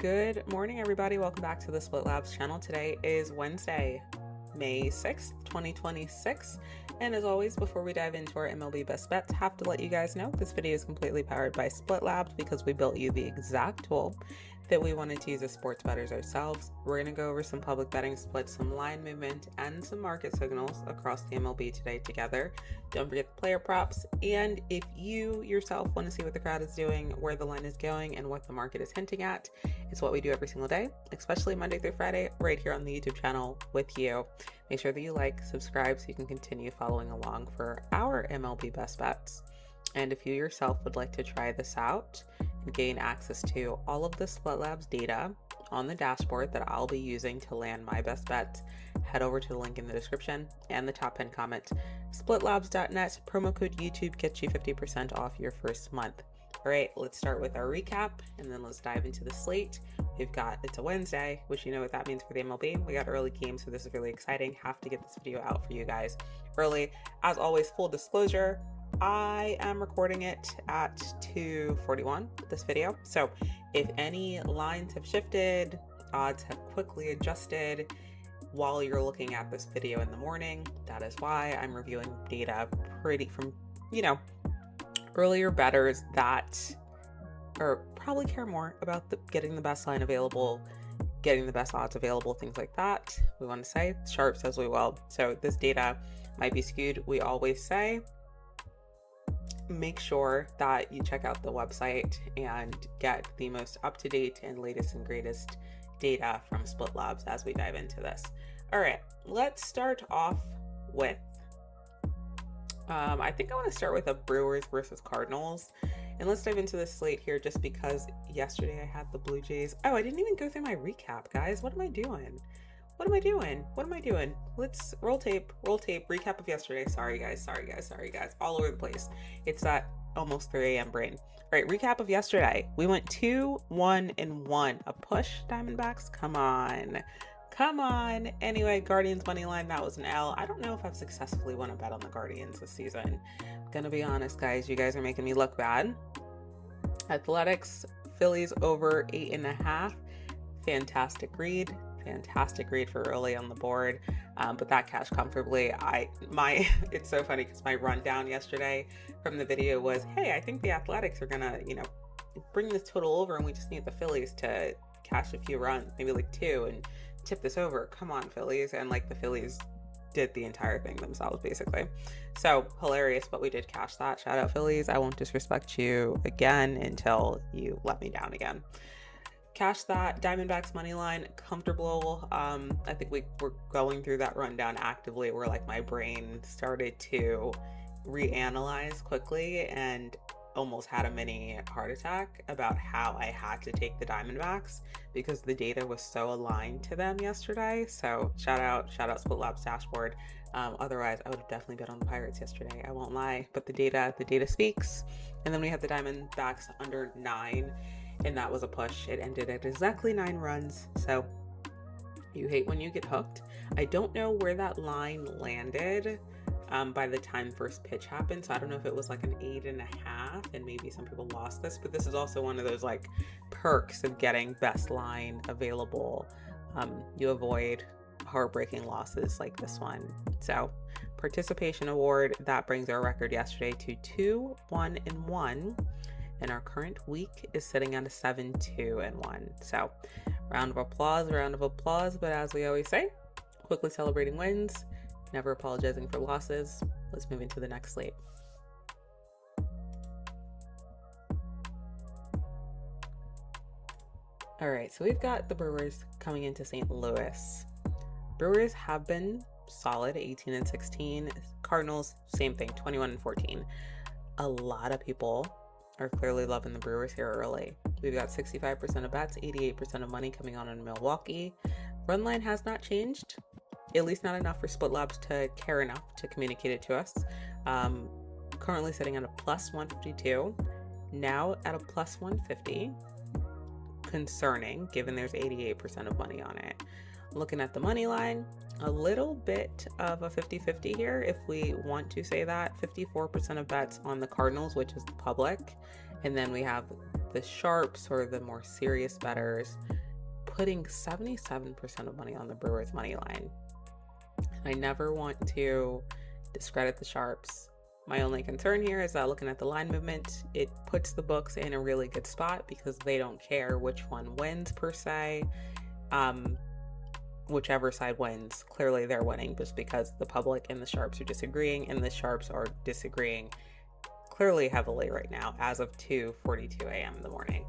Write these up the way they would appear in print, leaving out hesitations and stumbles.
Good morning, everybody. Welcome back to the Split Labs channel. Today is Wednesday, May 6th, 2026. And as always, before we dive into our MLB best bets, have to let you guys know this video is completely powered by Split Labs because we built you the exact tool that we wanted to use as sports bettors ourselves. We're going to go over some public betting splits, some line movement, and some market signals across the MLB today together. Don't forget the player props. And if you yourself want to see what the crowd is doing, where the line is going, and what the market is hinting at, it's what we do every single day, especially Monday through Friday, right here on the YouTube channel with you. Make sure that you like, subscribe, so you can continue following along for our MLB best bets. And if you yourself would like to try this out and gain access to all of the Split Labs data on the dashboard that I'll be using to land my best bets, head over to the link in the description and the top pinned comment. Splitlabs.net, promo code YouTube gets you 50% off your first month. All right, let's start with our recap and then let's dive into the slate. It's a Wednesday, which you know what that means for the MLB. We got early games, so this is really exciting. Have to get this video out for you guys early. As always, full disclosure, I am recording it at 2:41, this video. So if any lines have shifted, odds have quickly adjusted while you're looking at this video in the morning, that is why I'm reviewing data from, earlier bettors that probably care more about getting the best line available, getting the best odds available, things like that. We want to say sharps as we will. So this data might be skewed. We always say, make sure that you check out the website and get the most up-to-date and latest and greatest data from Split Labs as we dive into this. All right, let's start off with, I think I want to start with the Brewers versus Cardinals. And let's dive into this slate here just because yesterday I had the Blue Jays. Oh, I didn't even go through my recap, guys. What am I doing? Let's roll tape, recap of yesterday. Sorry guys. All over the place. It's that almost 3 a.m. brain. All right, recap of yesterday. We went 2-1-1. A push, Diamondbacks. Come on. Anyway, Guardians money line, that was an L. I don't know if I've successfully won a bet on the Guardians this season. Gonna be honest, guys. You guys are making me look bad. Athletics, Phillies over 8.5. Fantastic read for early on the board, but that cashed comfortably. It's so funny because my rundown yesterday from the video was, hey, I think the Athletics are gonna, bring this total over, and we just need the Phillies to cash a few runs, maybe like 2, and tip this over. Come on, Phillies. And the Phillies did the entire thing themselves, basically. So hilarious, but we did cash that. Shout out, Phillies. I won't disrespect you again until you let me down again. Cash that. Diamondbacks money line, comfortable. I think we were going through that rundown actively where my brain started to reanalyze quickly and almost had a mini heart attack about how I had to take the Diamondbacks because the data was so aligned to them yesterday. So shout out Split Labs dashboard. Otherwise I would have definitely bet on the Pirates yesterday. I won't lie, but the data speaks. And then we had the Diamondbacks under 9. And that was a push. It ended at exactly 9 runs. So you hate when you get hooked. I don't know where that line landed by the time first pitch happened. So I don't know if it was an 8.5, and maybe some people lost this, but this is also one of those perks of getting best line available. You avoid heartbreaking losses like this one. So participation award, that brings our record yesterday to 2-1-1. And our current week is sitting at a 7-2-1. So round of applause. But as we always say, quickly celebrating wins, never apologizing for losses. Let's move into the next slate. All right, so we've got the Brewers coming into St. Louis. Brewers have been solid, 18-16. Cardinals, same thing, 21-14. A lot of people are clearly loving the Brewers here early. We've got 65% of bets, 88% of money coming on in Milwaukee. Run line has not changed, at least not enough for Split Labs to care enough to communicate it to us. Currently sitting at a plus 152, now at a plus 150. Concerning, given there's 88% of money on it. Looking at the money line, a little bit of a 50-50 here, if we want to say that. 54% of bets on the Cardinals, which is the public, and then we have the sharps, or the more serious bettors, putting 77% of money on the Brewers money line. I never want to discredit the Sharps. My only concern here is that looking at the line movement, it puts the books in a really good spot because they don't care which one wins per se. Whichever side wins, clearly they're winning just because the public and the Sharps are disagreeing, and the Sharps are disagreeing clearly heavily right now as of 2:42 a.m. in the morning.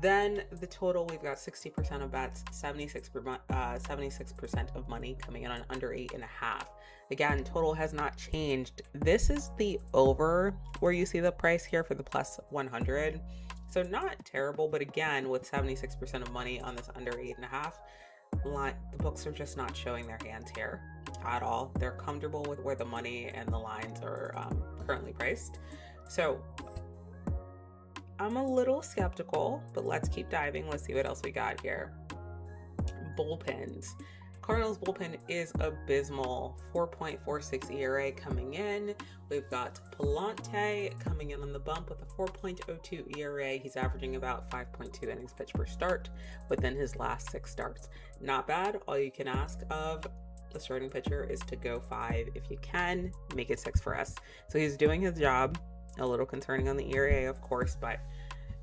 Then the total, we've got 60% of bets, 76% of money coming in on under 8.5. Again, total has not changed. This is the over where you see the price here for the plus 100. So not terrible, but again, with 76% of money on this under 8.5, the books are just not showing their hands here at all. They're comfortable with where the money and the lines are currently priced. So I'm a little skeptical, but let's keep diving. Let's see what else we got here. Bullpens. Cardinals bullpen is abysmal. 4.46 ERA coming in. We've got Palante coming in on the bump with a 4.02 ERA. He's averaging about 5.2 innings pitched per start within his last 6 starts. Not bad. All you can ask of the starting pitcher is to go 5 if you can. Make it 6 for us. So he's doing his job. A little concerning on the ERA, of course, but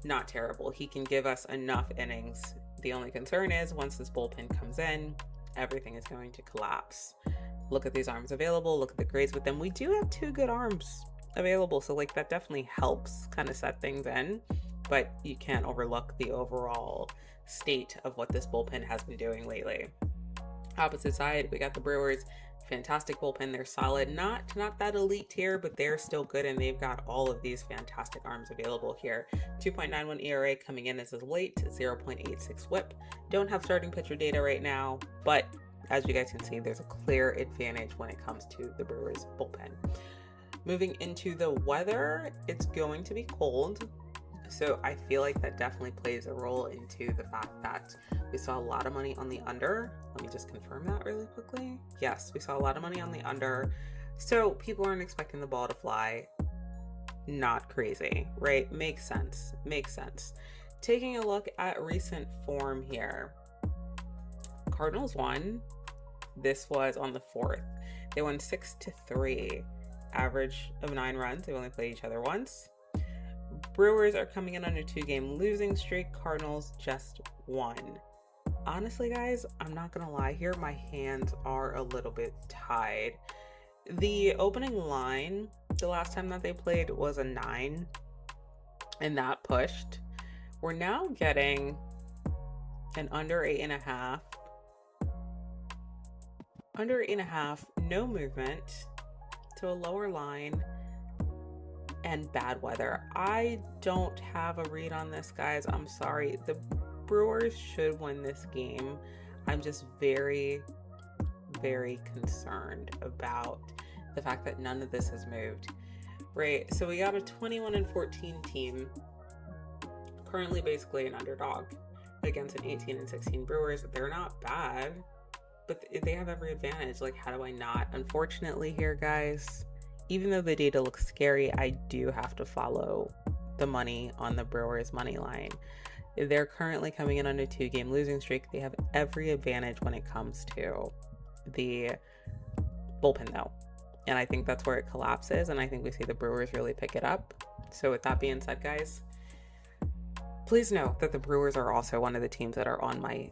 not terrible. He can give us enough innings. The only concern is once this bullpen comes in, everything is going to collapse. Look at these arms available. Look at the grades with them. We do have 2 good arms available, so like that definitely helps kind of set things in, but you can't overlook the overall state of what this bullpen has been doing lately. Opposite side, we got the Brewers. Fantastic bullpen. They're solid. Not that elite tier, but they're still good, and they've got all of these fantastic arms available here. 2.91 ERA coming in as of late, 0.86 whip. Don't have starting pitcher data right now, but as you guys can see, there's a clear advantage when it comes to the Brewers bullpen. Moving into the weather, it's going to be cold. So I feel like that definitely plays a role into the fact that we saw a lot of money on the under. Let me just confirm that really quickly. Yes, we saw a lot of money on the under. So people aren't expecting the ball to fly. Not crazy, right? Makes sense. Makes sense. Taking a look at recent form here. Cardinals won. This was on the 4th. They won 6-3. Average of 9 runs. They've only played each other once. Brewers are coming in on a 2-game losing streak. Cardinals just won. Honestly, guys, I'm not gonna lie here. My hands are a little bit tied. The opening line, the last time that they played was a 9, and that pushed. We're now getting an under 8.5. Under 8.5, no movement to a lower line. And bad weather. I don't have a read on this, guys. I'm sorry. The Brewers should win this game. I'm just very, very concerned about the fact that none of this has moved. Right, so we got a 21-14 team, currently basically an underdog against an 18-16 Brewers. They're not bad, but they have every advantage. Like, how do I not? Unfortunately here, guys, even though the data looks scary, I do have to follow the money on the Brewers money line. They're currently coming in on a 2-game losing streak. They have every advantage when it comes to the bullpen, though. And I think that's where it collapses, and I think we see the Brewers really pick it up. So with that being said, guys, please know that the Brewers are also one of the teams that are on my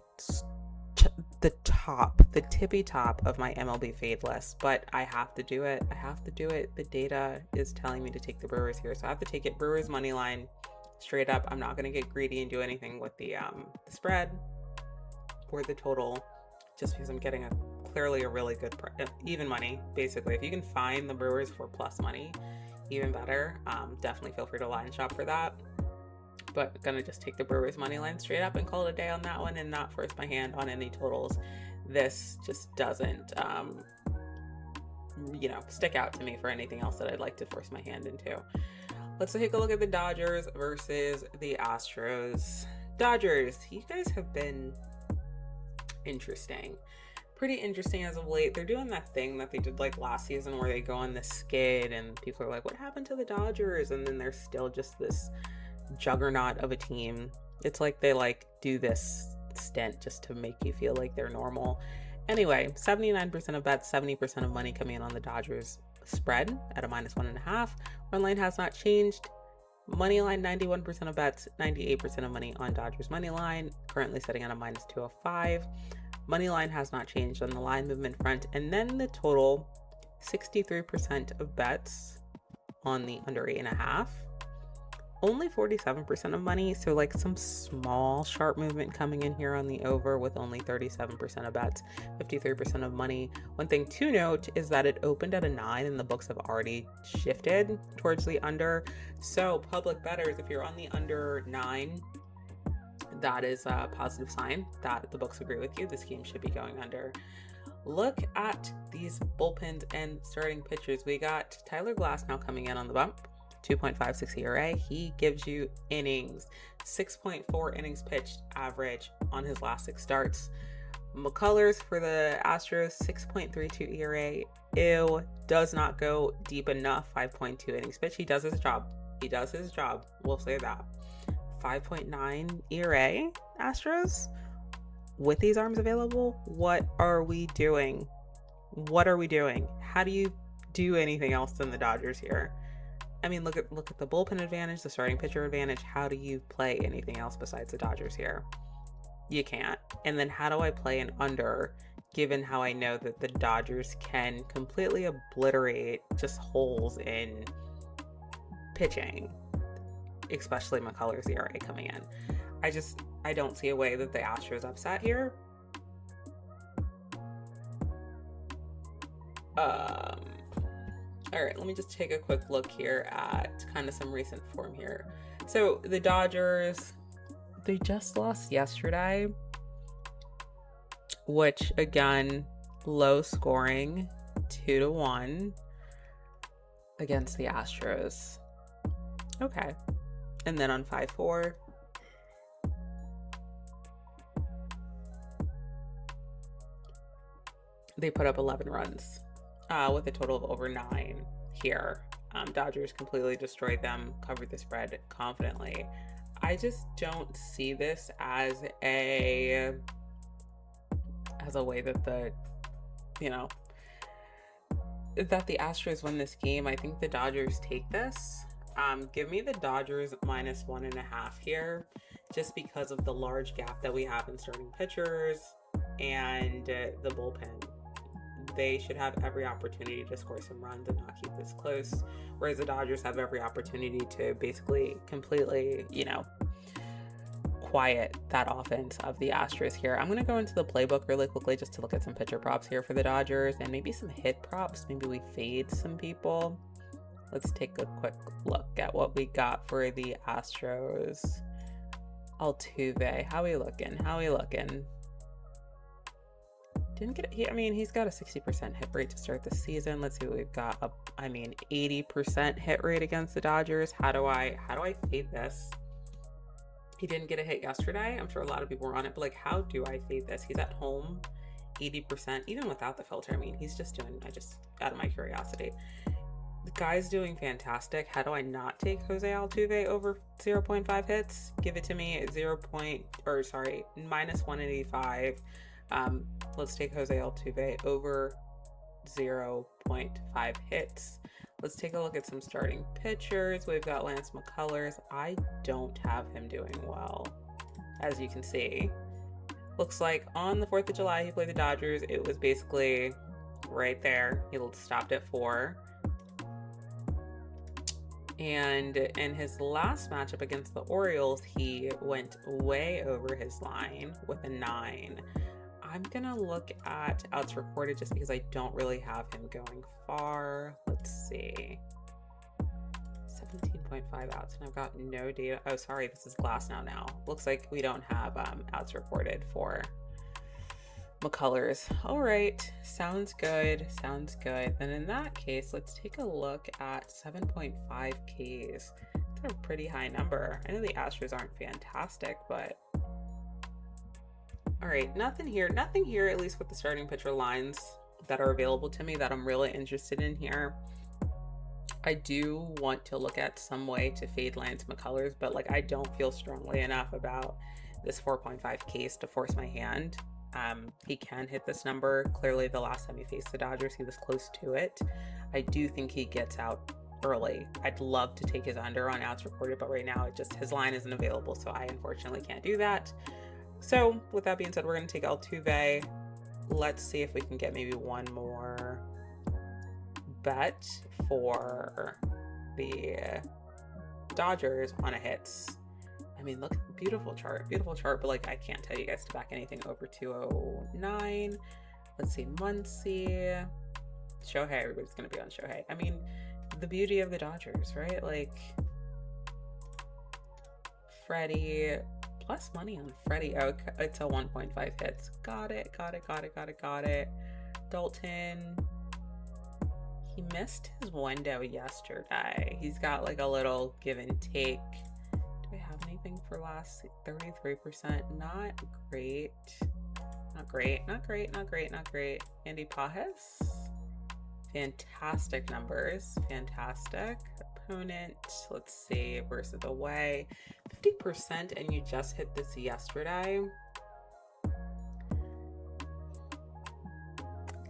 the tippy top of my MLB fade list, but I have to do it. The data is telling me to take the Brewers here, so I have to take it. Brewers money line straight up. I'm not going to get greedy and do anything with the spread or the total, just because I'm getting clearly a really good even money. Basically, if you can find the Brewers for plus money, even better. Definitely feel free to line shop for that. But gonna just take the Brewers money line straight up and call it a day on that one, and not force my hand on any totals. This just doesn't stick out to me for anything else that I'd like to force my hand into. Let's take a look at the Dodgers versus the Astros. Dodgers, you guys have been interesting. Pretty interesting as of late. They're doing that thing that they did like last season where they go on this skid and people are like, what happened to the Dodgers? And then they're still just this juggernaut of a team. It's like they do this stint just to make you feel like they're normal. Anyway, 79% of bets, 70% of money coming in on the Dodgers spread at a -1.5. Run line has not changed. Money line, 91% of bets, 98% of money on Dodgers money line, currently sitting at a -205. Money line has not changed on the line movement front. And then the total, 63% of bets on the under 8.5. Only 47% of money, so like some small sharp movement coming in here on the over with only 37% of bets, 53% of money. One thing to note is that it opened at a 9 and the books have already shifted towards the under. So public bettors, if you're on the under 9, that is a positive sign that the books agree with you. This game should be going under. Look at these bullpens and starting pitchers. We got Tyler Glass now coming in on the bump. 2.56 ERA. He gives you innings. 6.4 innings pitched average on his last 6 starts. McCullers for the Astros, 6.32 ERA. Ew, does not go deep enough. 5.2 innings pitched. He does his job. We'll say that. 5.9 ERA, Astros. With these arms available, what are we doing? How do you do anything else than the Dodgers here? I mean, look at the bullpen advantage, the starting pitcher advantage. How do you play anything else besides the Dodgers here? You can't. And then how do I play an under, given how I know that the Dodgers can completely obliterate just holes in pitching, especially McCullers' ERA coming in. I don't see a way that the Astros upset here. All right, let me just take a quick look here at kind of some recent form here. So the Dodgers, they just lost yesterday, which again, low scoring, 2-1 against the Astros. Okay. And then on 5-4, they put up 11 runs. With a total of over 9 here. Dodgers completely destroyed them, covered the spread confidently. I just don't see this as a way that that the Astros win this game. I think the Dodgers take this. Give me the Dodgers -1.5 here, just because of the large gap that we have in starting pitchers and the bullpen. They should have every opportunity to score some runs and not keep this close, whereas the Dodgers have every opportunity to basically completely, quiet that offense of the Astros here. I'm going to go into the playbook really quickly just to look at some pitcher props here for the Dodgers and maybe some hit props. Maybe we fade some people. Let's take a quick look at what we got for the Astros. Altuve, how we looking? Didn't get it. He's got a 60% hit rate to start the season. Let's see what we've got. 80% hit rate against the Dodgers. How do I fade this? He didn't get a hit yesterday. I'm sure a lot of people were on it, but how do I fade this? He's at home, 80%, even without the filter. He's just doing, out of my curiosity. The guy's doing fantastic. How do I not take Jose Altuve over 0.5 hits? Give it to me at -185. Let's take Jose Altuve over 0.5 hits. Let's take a look at some starting pitchers. We've got Lance McCullers. I don't have him doing well, as you can see. Looks like on the 4th of July, he played the Dodgers. It was basically right there. He stopped at 4. And in his last matchup against the Orioles, he went way over his line with a 9. I'm going to look at outs recorded just because I don't really have him going far. Let's see. 17.5 outs, and I've got no data. Oh, sorry, this is Glass now. Looks like we don't have outs recorded for McCullers. All right, sounds good. Then in that case, let's take a look at 7.5 Ks. That's a pretty high number. I know the Astros aren't fantastic, but all right, nothing here, at least with the starting pitcher lines that are available to me that I'm really interested in here. I do want to look at some way to fade Lance McCullers, but I don't feel strongly enough about this 4.5 case to force my hand. He can hit this number. Clearly, the last time he faced the Dodgers, he was close to it. I do think he gets out early. I'd love to take his under on outs recorded, but right now his line isn't available, so I unfortunately can't do that. So with that being said, we're going to take Altuve. Let's see if we can get maybe one more bet for the Dodgers on a hits. I mean, look, beautiful chart, but like I can't tell you guys to back anything over 209. Let's see, Muncy, Shohei. Everybody's gonna be on Shohei. I mean, the beauty of the Dodgers, right? Like Freddie, plus money on Freddie. Oh, it's a 1.5 hits. Got it. Dalton. He missed his window yesterday. He's got like a little give and take. Do we have anything for last? 33%. Not great. Andy Pajes. Fantastic numbers. Fantastic. Opponent. Let's see. Versus away. 50%, and you just hit this yesterday.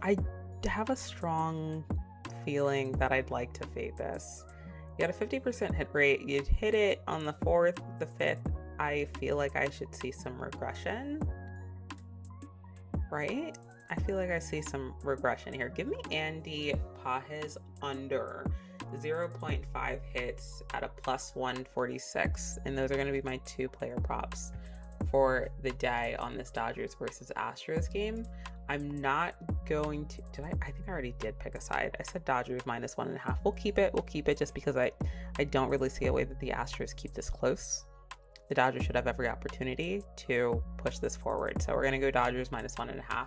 I have a strong feeling that I'd like to fade this. You got a 50% hit rate. You'd hit it on the 4th, the 5th. I feel like I should see some regression, right? I feel like I see some regression here. Give me Andy Pajes under 0.5 hits at a plus 146, and those are going to be my 2-player props for the day on this Dodgers versus Astros game. I'm not going to, I think I already did pick a side. I said Dodgers minus 1.5. We'll keep it just because I don't really see a way that the Astros keep this close. The Dodgers should have every opportunity to push this forward. So we're going to go Dodgers minus 1.5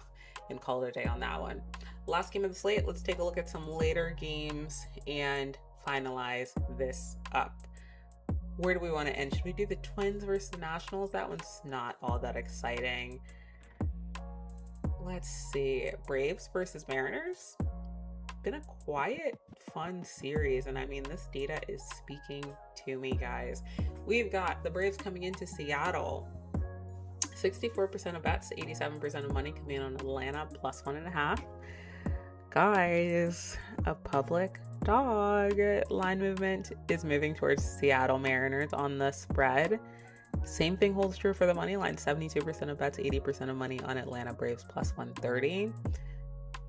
and call it a day on that one. Last game of the slate, let's take a look at some later games and finalize this up. Where do we want to end? Should we do the Twins versus the Nationals? That one's not all that exciting. Let's see. Braves versus Mariners. Been a quiet, fun series, and I mean, this data is speaking to me, guys. We've got the Braves coming into Seattle. 64% of bets, 87% of money coming in on Atlanta plus 1.5. Guys, a public dog line movement is moving towards Seattle Mariners on the spread. Same thing holds true for the money line. 72% of bets, 80% of money on Atlanta Braves plus 130.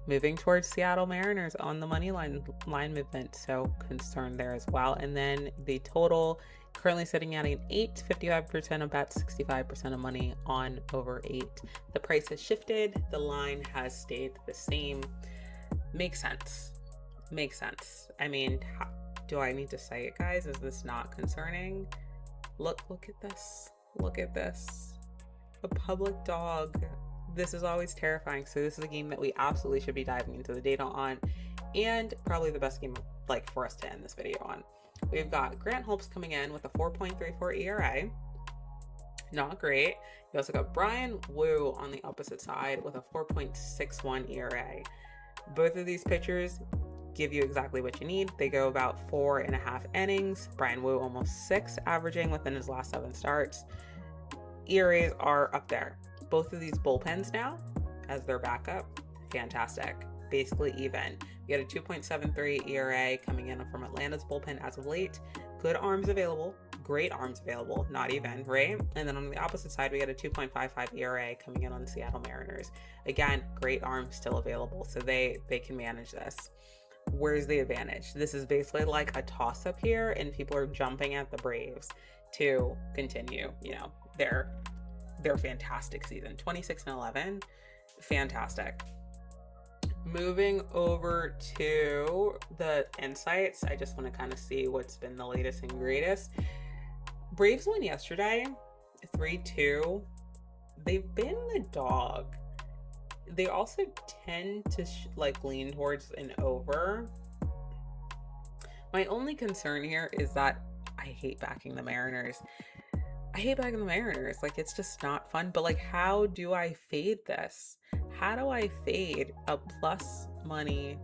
Moving towards Seattle Mariners on the money line movement. So concerned there as well. And then the total currently sitting at an 8, 55% of bets, 65% of money on over 8. The price has shifted. The line has stayed the same. Makes sense. I mean, do I need to say it, guys? Is this not concerning? Look at this. A public dog. This is always terrifying. So this is a game that we absolutely should be diving into the data on, and probably the best game like for us to end this video on. We've got Grant Holmes coming in with a 4.34 ERA. Not great. You also got Brian Wu on the opposite side with a 4.61 ERA. Both of these pitchers give you exactly what you need. They go about 4.5 innings. Brian Wu almost 6, averaging within his last 7 starts. ERAs are up there. Both of these bullpens now, as their backup, fantastic. Basically even. We got a 2.73 ERA coming in from Atlanta's bullpen as of late. Good arms available. Great arms available. Not even, right? And then on the opposite side, we got a 2.55 ERA coming in on the Seattle Mariners. Again, great arms still available. So they can manage this. Where's the advantage? This is basically like a toss-up here, and people are jumping at the Braves to continue, their fantastic season. 26-11, fantastic. Moving over to the insights, I just want to kind of see what's been the latest and greatest. Braves won yesterday, 3-2. They've been the dog. They also tend to lean towards an over. My only concern here is that I hate backing the Mariners. Like, it's just not fun. But like, how do I fade this? How do I fade a plus money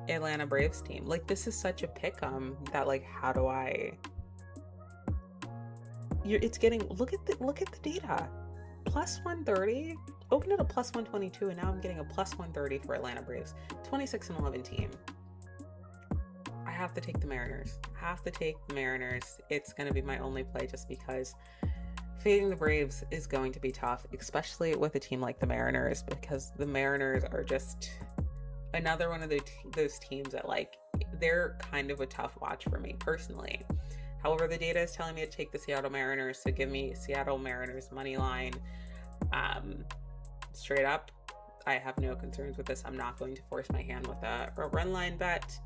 Atlanta Braves team? Like, this is such a pick-em that like, how do I it's getting, look at the data. Plus 130, opened at a plus 122, and now I'm getting a plus 130 for Atlanta Braves. 26-11 team. I have to take the Mariners. It's going to be my only play just because fading the Braves is going to be tough, especially with a team like the Mariners, because the Mariners are just another one of those teams that, like, they're kind of a tough watch for me personally. However, the data is telling me to take the Seattle Mariners, so give me Seattle Mariners money line. Straight up, I have no concerns with this. I'm not going to force my hand with a run line bet.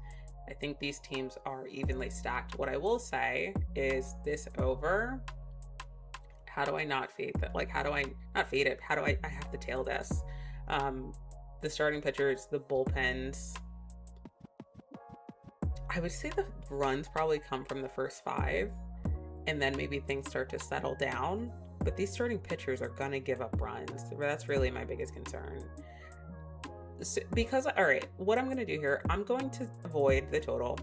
I think these teams are evenly stacked. What I will say is this over, how do I not fade that? Like, how do I not fade it? How do I have to tail this? The starting pitchers, the bullpens, I would say the runs probably come from the first 5, and then maybe things start to settle down. But these starting pitchers are going to give up runs. That's really my biggest concern. So, because, all right, what I'm going to do here, I'm going to avoid the total.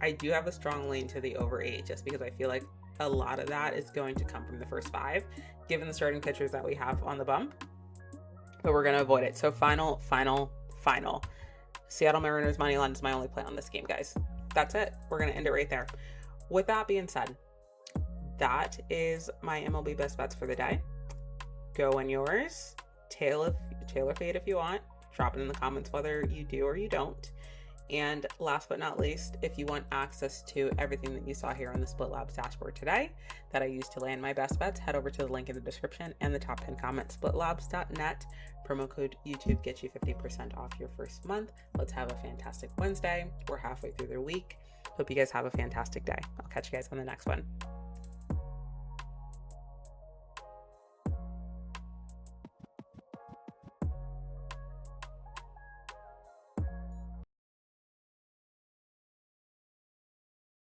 I do have a strong lean to the over 8, just because I feel like a lot of that is going to come from the first 5, given the starting pitchers that we have on the bump. But we're going to avoid it. So final. Seattle Mariners money line is my only play on this game, guys. That's it. We're going to end it right there. With that being said, that is my MLB best bets for the day. Go on yours. Tailor fade if you want. Drop it in the comments whether you do or you don't. And last but not least, if you want access to everything that you saw here on the Split Labs dashboard today that I used to land my best bets, head over to the link in the description and the top 10 comments, splitlabs.net. Promo code YouTube gets you 50% off your first month. Let's have a fantastic Wednesday. We're halfway through the week. Hope you guys have a fantastic day. I'll catch you guys on the next one.